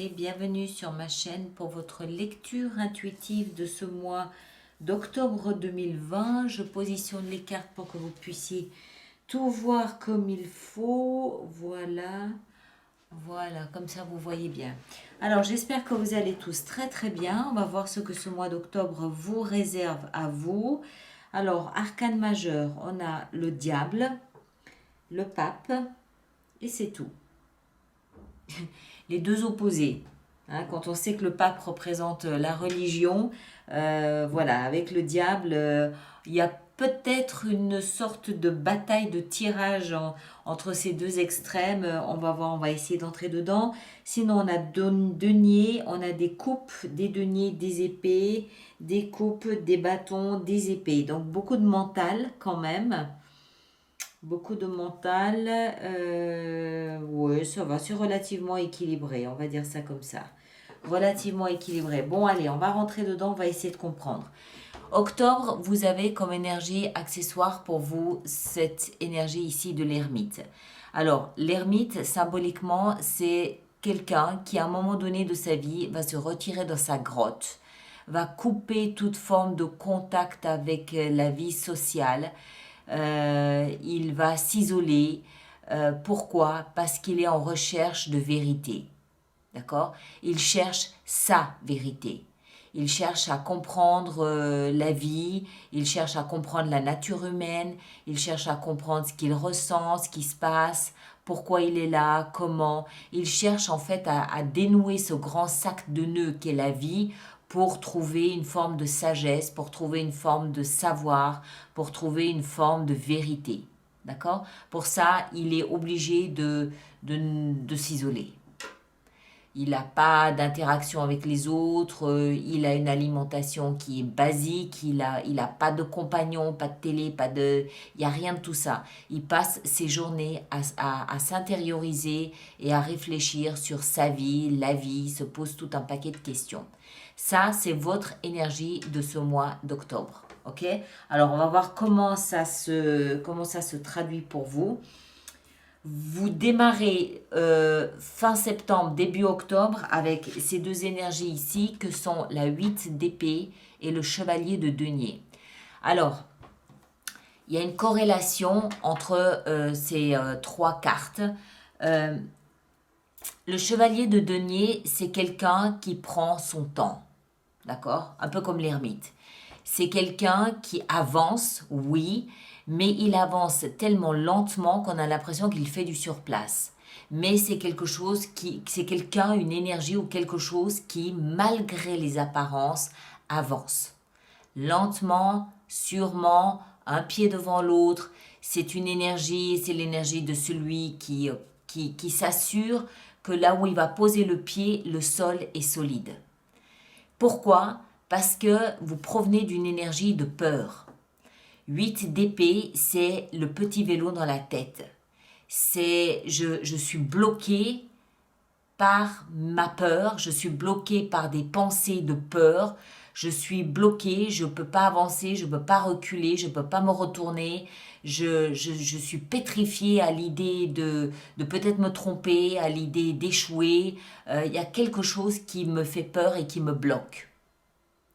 et bienvenue sur ma chaîne pour votre lecture intuitive de ce mois d'octobre 2020. Je positionne les cartes pour que vous puissiez tout voir comme il faut. Voilà, voilà, comme ça vous voyez bien. Alors j'espère que vous allez tous très très bien. On va voir ce que ce mois d'octobre vous réserve à vous. Alors, arcane majeur, on a le diable, le pape et c'est tout. Les deux opposés. Hein, quand on sait que le pape représente la religion, voilà, avec le diable, il y a peut-être une sorte de bataille de tirage entre ces deux extrêmes. On va voir, on va essayer d'entrer dedans. Sinon, on a deniers, on a des coupes, des deniers, des épées, des coupes, des bâtons, des épées. Donc, beaucoup de mental quand même. Beaucoup de mental. Ouais, ça va, c'est relativement équilibré, on va dire ça comme ça. Relativement équilibré. Bon, allez, on va rentrer dedans, on va essayer de comprendre. Octobre, vous avez comme énergie accessoire pour vous cette énergie ici de l'ermite. Alors, l'ermite, symboliquement, c'est quelqu'un qui, à un moment donné de sa vie, va se retirer dans sa grotte, va couper toute forme de contact avec la vie sociale. Il va s'isoler. Pourquoi? Parce qu'il est en recherche de vérité. D'accord? Il cherche sa vérité. Il cherche à comprendre la vie, il cherche à comprendre la nature humaine, il cherche à comprendre ce qu'il ressent, ce qui se passe, pourquoi il est là, comment. Il cherche en fait à dénouer ce grand sac de nœuds qu'est la vie pour trouver une forme de sagesse, pour trouver une forme de savoir, pour trouver une forme de vérité. D'accord? Pour ça, il est obligé de s'isoler. Il n'a pas d'interaction avec les autres, il a une alimentation qui est basique, il a pas de compagnon, pas de télé, il n'y a rien de tout ça. Il passe ses journées à s'intérioriser et à réfléchir sur sa vie, la vie, il se pose tout un paquet de questions. Ça, c'est votre énergie de ce mois d'octobre. Ok? Alors, on va voir comment ça se traduit pour vous. Vous démarrez fin septembre, début octobre avec ces deux énergies ici que sont la 8 d'épée et le chevalier de denier. Alors, il y a une corrélation entre ces trois cartes. Le chevalier de denier, c'est quelqu'un qui prend son temps, d'accord? Un peu comme l'ermite. C'est quelqu'un qui avance, oui, mais il avance tellement lentement qu'on a l'impression qu'il fait du surplace. Mais c'est c'est quelqu'un, une énergie ou quelque chose qui, malgré les apparences, avance. Lentement, sûrement, un pied devant l'autre. C'est une énergie, c'est l'énergie de celui qui s'assure que là où il va poser le pied, le sol est solide. Pourquoi? Parce que vous provenez d'une énergie de peur. 8 d'épée, c'est le petit vélo dans la tête. C'est je suis bloqué par ma peur, je suis bloqué par des pensées de peur, je suis bloqué, je ne peux pas avancer, je ne peux pas reculer, je ne peux pas me retourner, je suis pétrifié à l'idée de peut-être me tromper, à l'idée d'échouer. Il y a quelque chose qui me fait peur et qui me bloque.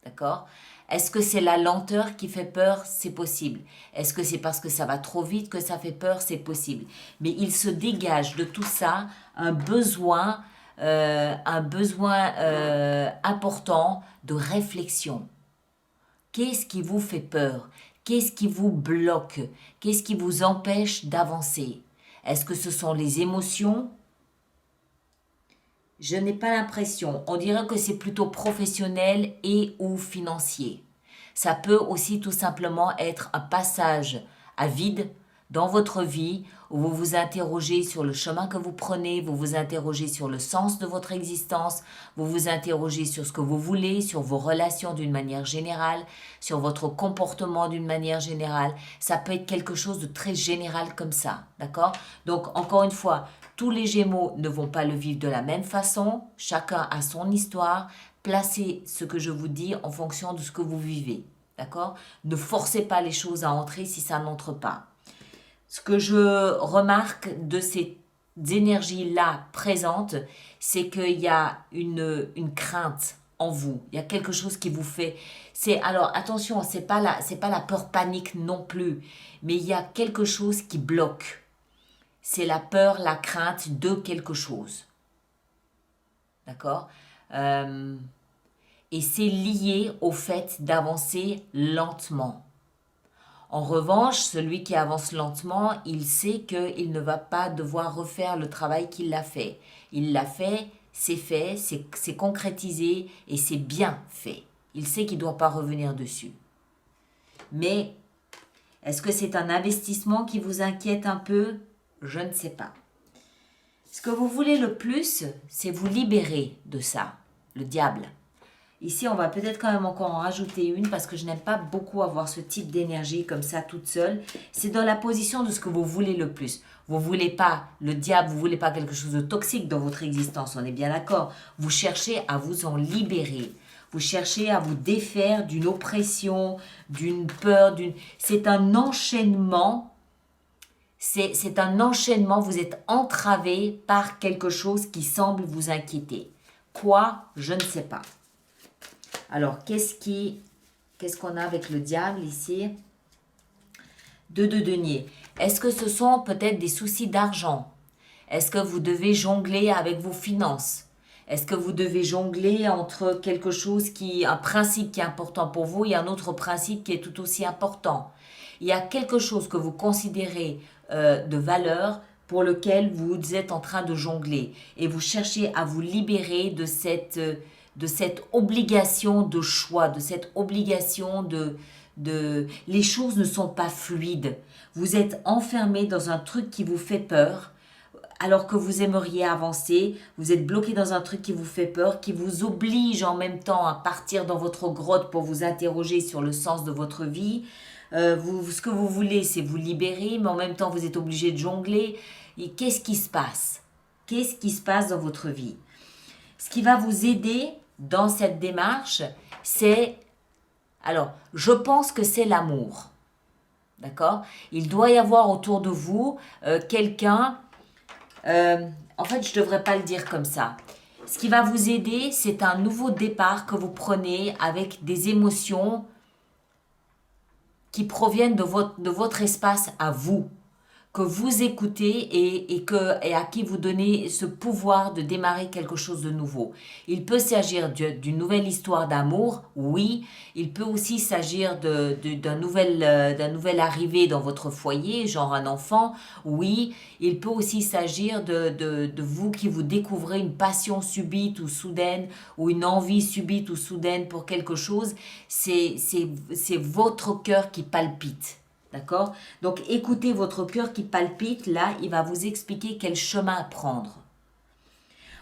D'accord? Est-ce que c'est la lenteur qui fait peur? C'est possible. Est-ce que c'est parce que ça va trop vite que ça fait peur? C'est possible. Mais il se dégage de tout ça un besoin important de réflexion. Qu'est-ce qui vous fait peur? Qu'est-ce qui vous bloque? Qu'est-ce qui vous empêche d'avancer? Est-ce que ce sont les émotions? Je n'ai pas l'impression. On dirait que c'est plutôt professionnel et ou financier. Ça peut aussi tout simplement être un passage à vide dans votre vie où vous vous interrogez sur le chemin que vous prenez, vous vous interrogez sur le sens de votre existence, vous vous interrogez sur ce que vous voulez, sur vos relations d'une manière générale, sur votre comportement d'une manière générale. Ça peut être quelque chose de très général comme ça, d'accord? Donc, encore une fois, tous les Gémeaux ne vont pas le vivre de la même façon, chacun a son histoire. Placez ce que je vous dis en fonction de ce que vous vivez, d'accord? Ne forcez pas les choses à entrer si ça n'entre pas. Ce que je remarque de ces énergies-là présentes, c'est qu'il y a une crainte en vous. Il y a quelque chose qui vous fait... Alors attention, c'est pas la peur panique non plus, mais il y a quelque chose qui bloque. C'est la peur, la crainte de quelque chose. D'accord? Et c'est lié au fait d'avancer lentement. En revanche, celui qui avance lentement, il sait qu'il ne va pas devoir refaire le travail qu'il a fait. Il l'a fait, c'est concrétisé et c'est bien fait. Il sait qu'il ne doit pas revenir dessus. Mais est-ce que c'est un investissement qui vous inquiète un peu? Je ne sais pas. Ce que vous voulez le plus, c'est vous libérer de ça, le diable. Ici, on va peut-être quand même encore en rajouter une parce que je n'aime pas beaucoup avoir ce type d'énergie comme ça toute seule. C'est dans la position de ce que vous voulez le plus. Vous ne voulez pas le diable, vous ne voulez pas quelque chose de toxique dans votre existence, on est bien d'accord. Vous cherchez à vous en libérer. Vous cherchez à vous défaire d'une oppression, d'une peur, C'est un enchaînement. C'est un enchaînement, vous êtes entravé par quelque chose qui semble vous inquiéter. Quoi? Je ne sais pas. Alors, qu'est-ce qu'on a avec le diable ici? Deux de denier. Est-ce que ce sont peut-être des soucis d'argent? Est-ce que vous devez jongler avec vos finances? Est-ce que vous devez jongler entre quelque chose un principe qui est important pour vous et un autre principe qui est tout aussi important? Il y a quelque chose que vous considérez de valeur pour lequel vous êtes en train de jongler et vous cherchez à vous libérer de cette obligation de choix, de cette obligation les choses ne sont pas fluides. Vous êtes enfermé dans un truc qui vous fait peur, alors que vous aimeriez avancer. Vous êtes bloqué dans un truc qui vous fait peur, qui vous oblige en même temps à partir dans votre grotte pour vous interroger sur le sens de votre vie. Ce que vous voulez, c'est vous libérer, mais en même temps, vous êtes obligé de jongler. Et qu'est-ce qui se passe? Qu'est-ce qui se passe dans votre vie? Ce qui va vous aider dans cette démarche, c'est... Alors, je pense que c'est l'amour. D'accord? Il doit y avoir autour de vous quelqu'un... en fait, je ne devrais pas le dire comme ça. Ce qui va vous aider, c'est un nouveau départ que vous prenez avec des émotions qui proviennent de votre espace à vous, que vous écoutez et à qui vous donnez ce pouvoir de démarrer quelque chose de nouveau. Il peut s'agir d'une nouvelle histoire d'amour, oui. Il peut aussi s'agir d'un nouvel arrivé dans votre foyer, genre un enfant, oui. Il peut aussi s'agir de vous qui vous découvrez une passion subite ou soudaine ou une envie subite ou soudaine pour quelque chose. C'est votre cœur qui palpite. D'accord? Donc, écoutez votre cœur qui palpite. Là, il va vous expliquer quel chemin prendre.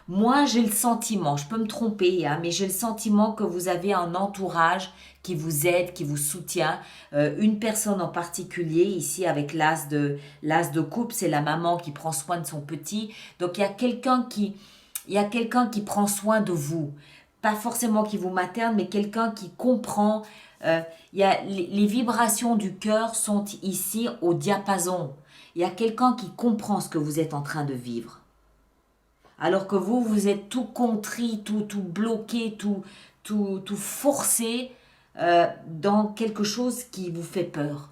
Moi, j'ai le sentiment, je peux me tromper, hein, mais j'ai le sentiment que vous avez un entourage qui vous aide, qui vous soutient. Une personne en particulier, ici avec l'as de coupe, c'est la maman qui prend soin de son petit. Donc, il y a quelqu'un qui prend soin de vous. Pas forcément qui vous materne, mais quelqu'un qui comprend. Les vibrations du cœur sont ici au diapason. Il y a quelqu'un qui comprend ce que vous êtes en train de vivre. Alors que vous êtes tout contrit, tout bloqué, tout forcé dans quelque chose qui vous fait peur.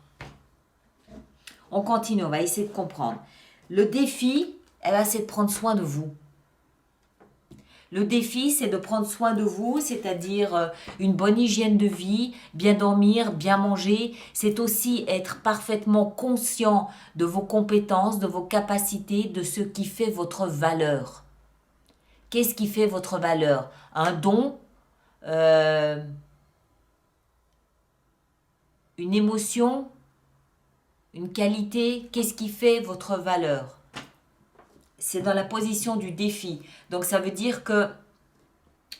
On continue, on va essayer de comprendre. Le défi, c'est de prendre soin de vous. Le défi, c'est de prendre soin de vous, c'est-à-dire une bonne hygiène de vie, bien dormir, bien manger. C'est aussi être parfaitement conscient de vos compétences, de vos capacités, de ce qui fait votre valeur. Qu'est-ce qui fait votre valeur? Un don, une émotion, une qualité? Qu'est-ce qui fait votre valeur? C'est dans la position du défi. Donc ça veut dire que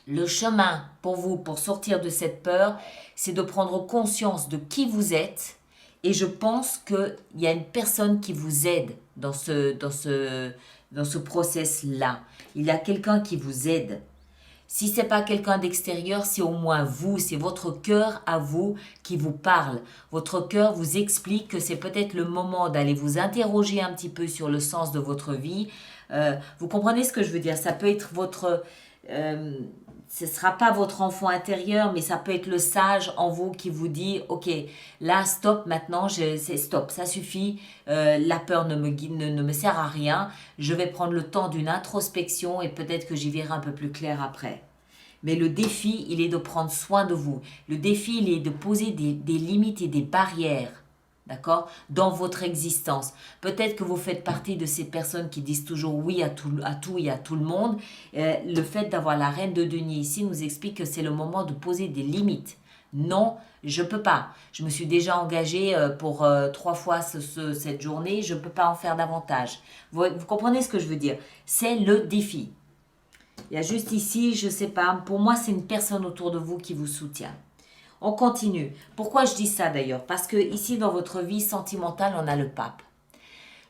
le chemin pour vous, pour sortir de cette peur, c'est de prendre conscience de qui vous êtes. Et je pense qu'il y a une personne qui vous aide dans ce process-là. Il y a quelqu'un qui vous aide. Si ce n'est pas quelqu'un d'extérieur, c'est au moins vous, c'est votre cœur à vous qui vous parle. Votre cœur vous explique que c'est peut-être le moment d'aller vous interroger un petit peu sur le sens de votre vie, Vous comprenez ce que je veux dire? Ça peut être votre... ce ne sera pas votre enfant intérieur, mais ça peut être le sage en vous qui vous dit, ok, là, stop, maintenant, c'est stop, ça suffit, la peur ne me sert à rien, je vais prendre le temps d'une introspection et peut-être que j'y verrai un peu plus clair après. Mais le défi, il est de prendre soin de vous. Le défi, il est de poser des limites et des barrières, d'accord, dans votre existence. Peut-être que vous faites partie de ces personnes qui disent toujours oui à tout et à tout le monde. Le fait d'avoir la reine de denier ici nous explique que c'est le moment de poser des limites. Non, je peux pas. Je me suis déjà engagée pour 3 fois cette journée. Je ne peux pas en faire davantage. Vous comprenez ce que je veux dire? C'est le défi. Il y a juste ici, je ne sais pas, pour moi, c'est une personne autour de vous qui vous soutient. On continue. Pourquoi je dis ça d'ailleurs? Parce que ici, dans votre vie sentimentale, on a le pape.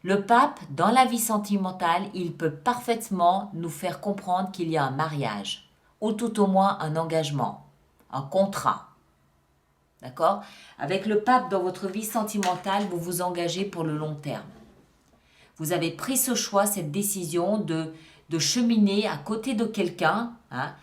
Le pape, dans la vie sentimentale, il peut parfaitement nous faire comprendre qu'il y a un mariage, ou tout au moins un engagement, un contrat. D'accord? Avec le pape, dans votre vie sentimentale, vous vous engagez pour le long terme. Vous avez pris ce choix, cette décision de cheminer à côté de quelqu'un, hein,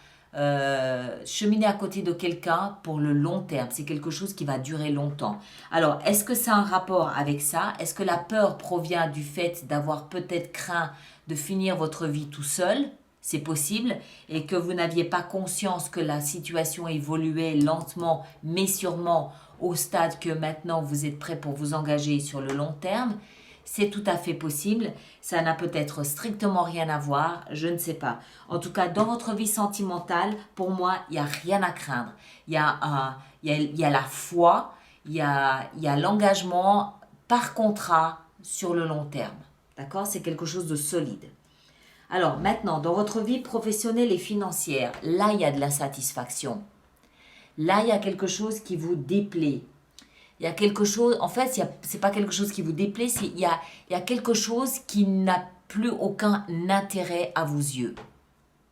cheminer à côté de quelqu'un pour le long terme. C'est quelque chose qui va durer longtemps. Alors, est-ce que ça a un rapport avec ça? Est-ce que la peur provient du fait d'avoir peut-être craint de finir votre vie tout seul? C'est possible. Et que vous n'aviez pas conscience que la situation évoluait lentement, mais sûrement au stade que maintenant vous êtes prêt pour vous engager sur le long terme. C'est tout à fait possible. Ça n'a peut-être strictement rien à voir. Je ne sais pas. En tout cas, dans votre vie sentimentale, pour moi, il n'y a rien à craindre. Il y a la foi, il y a l'engagement par contrat sur le long terme. D'accord? C'est quelque chose de solide. Alors maintenant, dans votre vie professionnelle et financière, là, il y a de la satisfaction. Là, il y a quelque chose qui vous déplaît. Il y a quelque chose, en fait, c'est pas quelque chose qui vous déplaît, il y a quelque chose qui n'a plus aucun intérêt à vos yeux.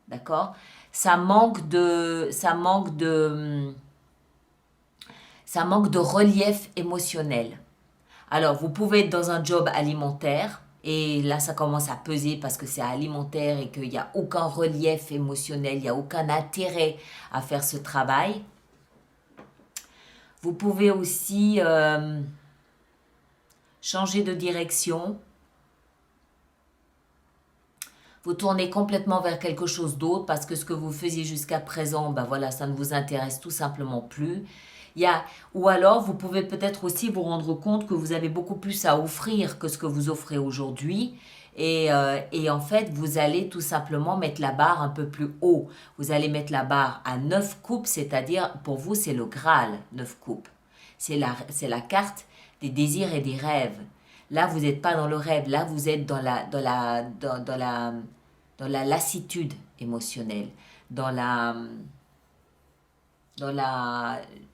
D'accord? Ça manque de relief émotionnel. Alors, vous pouvez être dans un job alimentaire, et là, ça commence à peser parce que c'est alimentaire et qu'il n'y a aucun relief émotionnel, il n'y a aucun intérêt à faire ce travail. Vous pouvez aussi changer de direction. Vous tournez complètement vers quelque chose d'autre parce que ce que vous faisiez jusqu'à présent, ben voilà, ça ne vous intéresse tout simplement plus. Ou alors, vous pouvez peut-être aussi vous rendre compte que vous avez beaucoup plus à offrir que ce que vous offrez aujourd'hui. Et en fait, vous allez tout simplement mettre la barre un peu plus haut. Vous allez mettre la barre à 9 coupes, c'est-à-dire, pour vous, c'est le Graal, 9 coupes. C'est la carte des désirs et des rêves. Là, vous n'êtes pas dans le rêve, là, vous êtes dans la lassitude émotionnelle,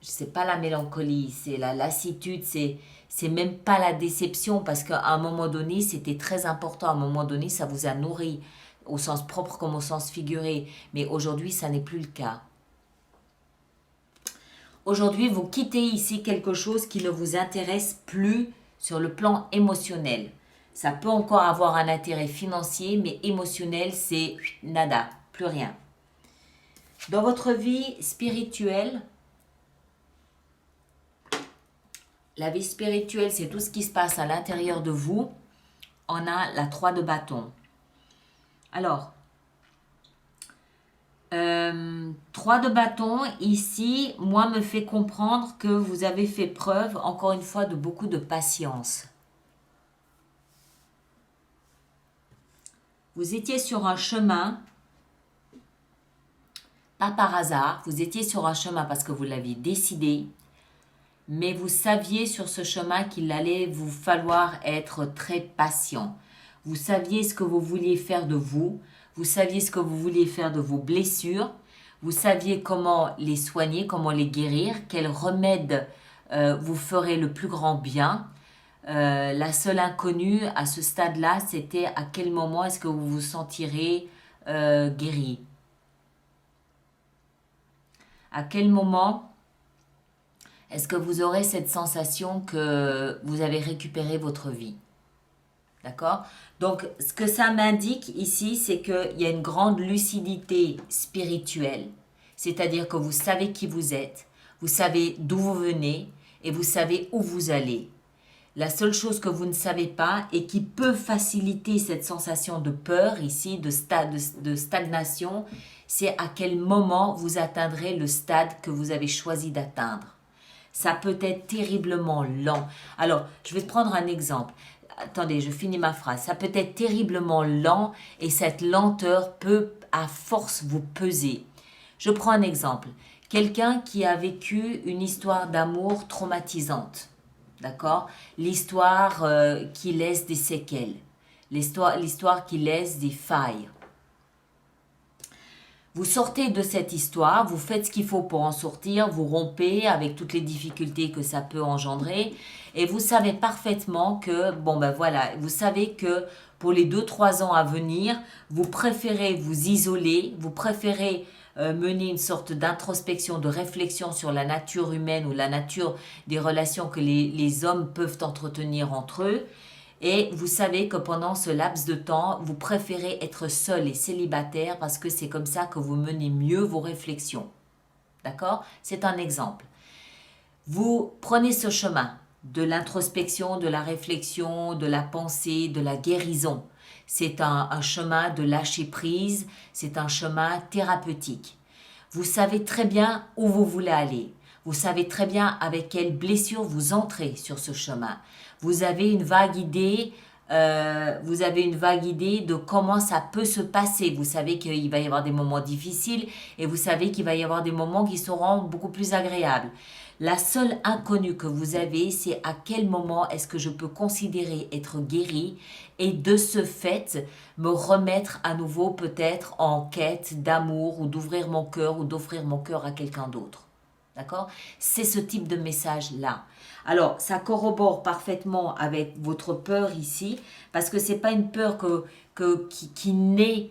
c'est pas la mélancolie, c'est la lassitude, c'est même pas la déception parce qu'à un moment donné, c'était très important, à un moment donné, ça vous a nourri, au sens propre comme au sens figuré, mais aujourd'hui, ça n'est plus le cas. Aujourd'hui, vous quittez ici quelque chose qui ne vous intéresse plus sur le plan émotionnel. Ça peut encore avoir un intérêt financier, mais émotionnel, c'est nada, plus rien. Dans votre vie spirituelle, la vie spirituelle, c'est tout ce qui se passe à l'intérieur de vous. On a la 3 de bâton. Alors, 3 de bâton, ici, moi, me fait comprendre que vous avez fait preuve, encore une fois, de beaucoup de patience. Vous étiez sur un chemin, pas par hasard, vous étiez sur un chemin parce que vous l'aviez décidé, mais vous saviez sur ce chemin qu'il allait vous falloir être très patient. Vous saviez ce que vous vouliez faire de vous, vous saviez ce que vous vouliez faire de vos blessures, vous saviez comment les soigner, comment les guérir, quel remède vous ferait le plus grand bien. La seule inconnue à ce stade-là, c'était à quel moment est-ce que vous vous sentirez guéri. À quel moment est-ce que vous aurez cette sensation que vous avez récupéré votre vie? D'accord? Donc, ce que ça m'indique ici, c'est qu'il y a une grande lucidité spirituelle. C'est-à-dire que vous savez qui vous êtes, vous savez d'où vous venez et vous savez où vous allez. La seule chose que vous ne savez pas et qui peut faciliter cette sensation de peur ici, de stagnation, c'est à quel moment vous atteindrez le stade que vous avez choisi d'atteindre. Ça peut être terriblement lent. Alors, je vais te prendre un exemple. Attendez, je finis ma phrase. Ça peut être terriblement lent et cette lenteur peut à force vous peser. Je prends un exemple. Quelqu'un qui a vécu une histoire d'amour traumatisante. D'accord? L'histoire qui laisse des séquelles. L'histoire qui laisse des failles. Vous sortez de cette histoire, vous faites ce qu'il faut pour en sortir, vous rompez avec toutes les difficultés que ça peut engendrer et vous savez parfaitement que, bon ben voilà, vous savez que pour les 2-3 ans à venir, vous préférez vous isoler, vous préférez mener une sorte d'introspection, de réflexion sur la nature humaine ou la nature des relations que les hommes peuvent entretenir entre eux. Et vous savez que pendant ce laps de temps, vous préférez être seul et célibataire parce que c'est comme ça que vous menez mieux vos réflexions. D'accord? C'est un exemple. Vous prenez ce chemin de l'introspection, de la réflexion, de la pensée, de la guérison. C'est un chemin de lâcher prise, c'est un chemin thérapeutique. Vous savez très bien où vous voulez aller. Vous savez très bien avec quelle blessure vous entrez sur ce chemin. Vous avez une vague idée, de comment ça peut se passer. Vous savez qu'il va y avoir des moments difficiles et vous savez qu'il va y avoir des moments qui seront beaucoup plus agréables. La seule inconnue que vous avez, c'est à quel moment est-ce que je peux considérer être guéri et de ce fait me remettre à nouveau peut-être en quête d'amour ou d'ouvrir mon cœur ou d'offrir mon cœur à quelqu'un d'autre. D'accord? C'est ce type de message-là. Alors, ça corrobore parfaitement avec votre peur ici, parce que ce n'est pas une peur qui naît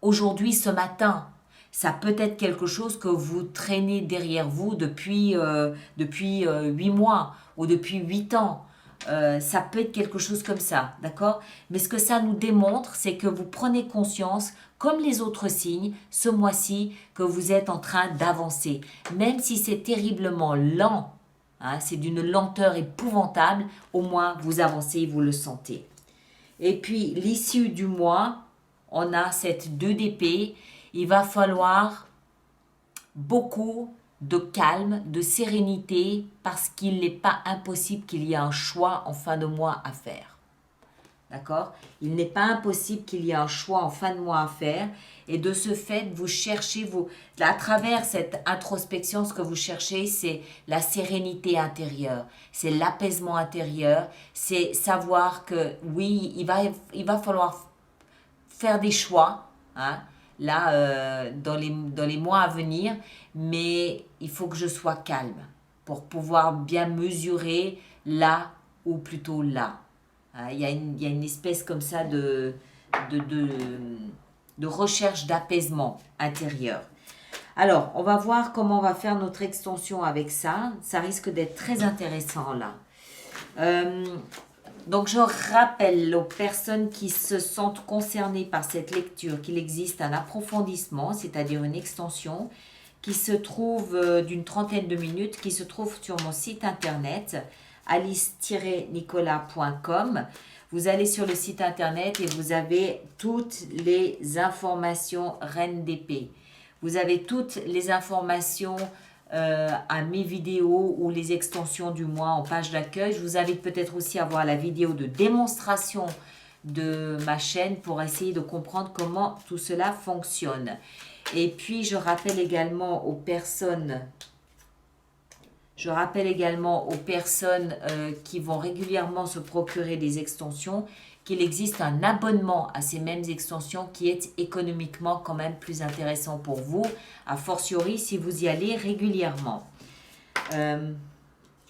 aujourd'hui, ce matin. Ça peut être quelque chose que vous traînez derrière vous depuis 8 mois ou depuis 8 ans. Ça peut être quelque chose comme ça, d'accord? Mais ce que ça nous démontre, c'est que vous prenez conscience, comme les autres signes, ce mois-ci, que vous êtes en train d'avancer. Même si c'est terriblement lent, hein, c'est d'une lenteur épouvantable, au moins vous avancez, vous le sentez. Et puis, l'issue du mois, on a cette 2 d'épée. Il va falloir beaucoup de calme, de sérénité, parce qu'il n'est pas impossible qu'il y ait un choix en fin de mois à faire. D'accord? Il n'est pas impossible qu'il y ait un choix en fin de mois à faire. Et de ce fait, vous cherchez, à travers cette introspection, ce que vous cherchez, c'est la sérénité intérieure, c'est l'apaisement intérieur, c'est savoir que oui, il va falloir faire des choix, hein, là, dans les mois à venir, mais il faut que je sois calme pour pouvoir bien mesurer là ou plutôt là. Hein, il y a une espèce comme ça de recherche d'apaisement intérieur. Alors, on va voir comment on va faire notre extension avec ça. Ça risque d'être très intéressant là. Donc, je rappelle aux personnes qui se sentent concernées par cette lecture qu'il existe un approfondissement, c'est-à-dire une extension, qui se trouve d'une trentaine de minutes, qui se trouve sur mon site internet alice-nicolas.com. Vous allez sur le site internet et vous avez toutes les informations Reine d'épée. Vous avez toutes les informations à mes vidéos ou les extensions du mois en page d'accueil. Je vous invite peut-être aussi à voir la vidéo de démonstration de ma chaîne pour essayer de comprendre comment tout cela fonctionne. Et puis, je rappelle également aux personnes qui vont régulièrement se procurer des extensions qu'il existe un abonnement à ces mêmes extensions qui est économiquement quand même plus intéressant pour vous, a fortiori si vous y allez régulièrement.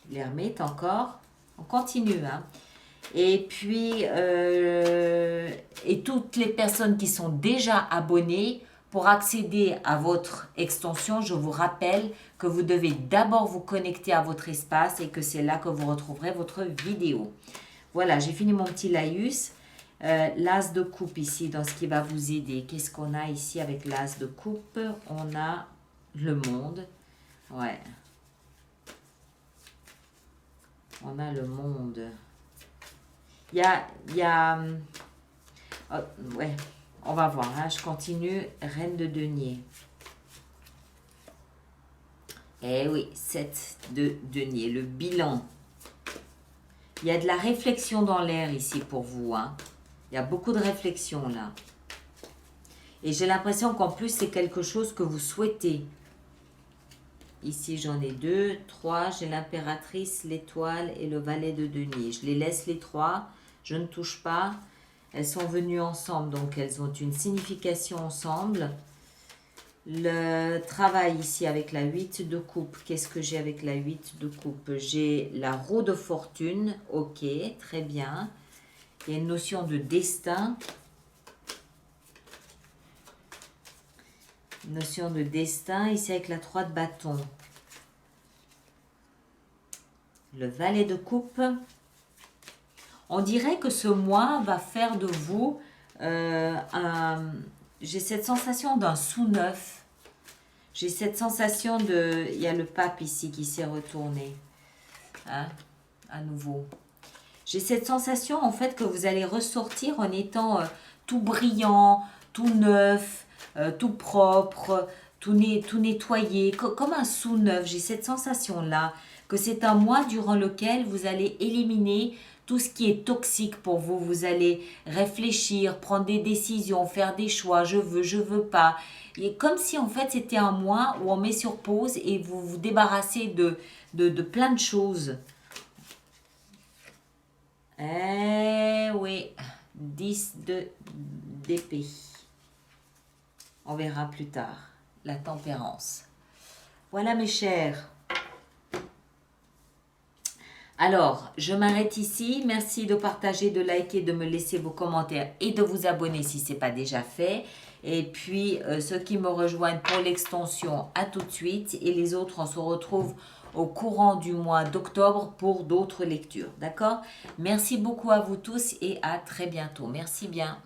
L'hermite encore, on continue. Hein. Et puis, et toutes les personnes qui sont déjà abonnées, pour accéder à votre extension, je vous rappelle que vous devez d'abord vous connecter à votre espace et que c'est là que vous retrouverez votre vidéo. Voilà, j'ai fini mon petit laïus. L'as de coupe ici, dans ce qui va vous aider. Qu'est-ce qu'on a ici avec l'as de coupe? On a le monde. Ouais. On a le monde. Il y a oh, ouais, on va voir. Hein, je continue. Reine de denier. Eh oui, 7 de denier. Le bilan. Il y a de la réflexion dans l'air ici pour vous. Hein. Il y a beaucoup de réflexion là. Et j'ai l'impression qu'en plus, c'est quelque chose que vous souhaitez. Ici, j'en ai 2, 3. J'ai l'impératrice, l'étoile et le valet de denier. Je les laisse les 3. Je ne touche pas. Elles sont venues ensemble, donc elles ont une signification ensemble. Le travail ici avec la 8 de coupe. Qu'est-ce que j'ai avec la 8 de coupe? J'ai la roue de fortune. Ok, très bien. Il y a une notion de destin. Notion de destin, ici avec la 3 de bâton. Le valet de coupe. On dirait que ce mois va faire de vous j'ai cette sensation d'un sous-neuf. J'ai cette sensation de... Il y a le pape ici qui s'est retourné. Hein, à nouveau. J'ai cette sensation en fait que vous allez ressortir en étant tout brillant, tout neuf, tout propre, tout nettoyé, comme un sous-neuf. J'ai cette sensation-là, que c'est un mois durant lequel vous allez éliminer tout ce qui est toxique pour vous. Vous allez réfléchir, prendre des décisions, faire des choix, je veux pas. Et comme si en fait c'était un mois où on met sur pause et vous vous débarrassez de plein de choses. Eh oui, 10 d'épée. On verra plus tard. La tempérance. Voilà mes chers. Alors, je m'arrête ici. Merci de partager, de liker, de me laisser vos commentaires et de vous abonner si ce n'est pas déjà fait. Et puis, ceux qui me rejoignent pour l'extension, à tout de suite. Et les autres, on se retrouve au courant du mois d'octobre pour d'autres lectures. D'accord? Merci beaucoup à vous tous et à très bientôt. Merci bien.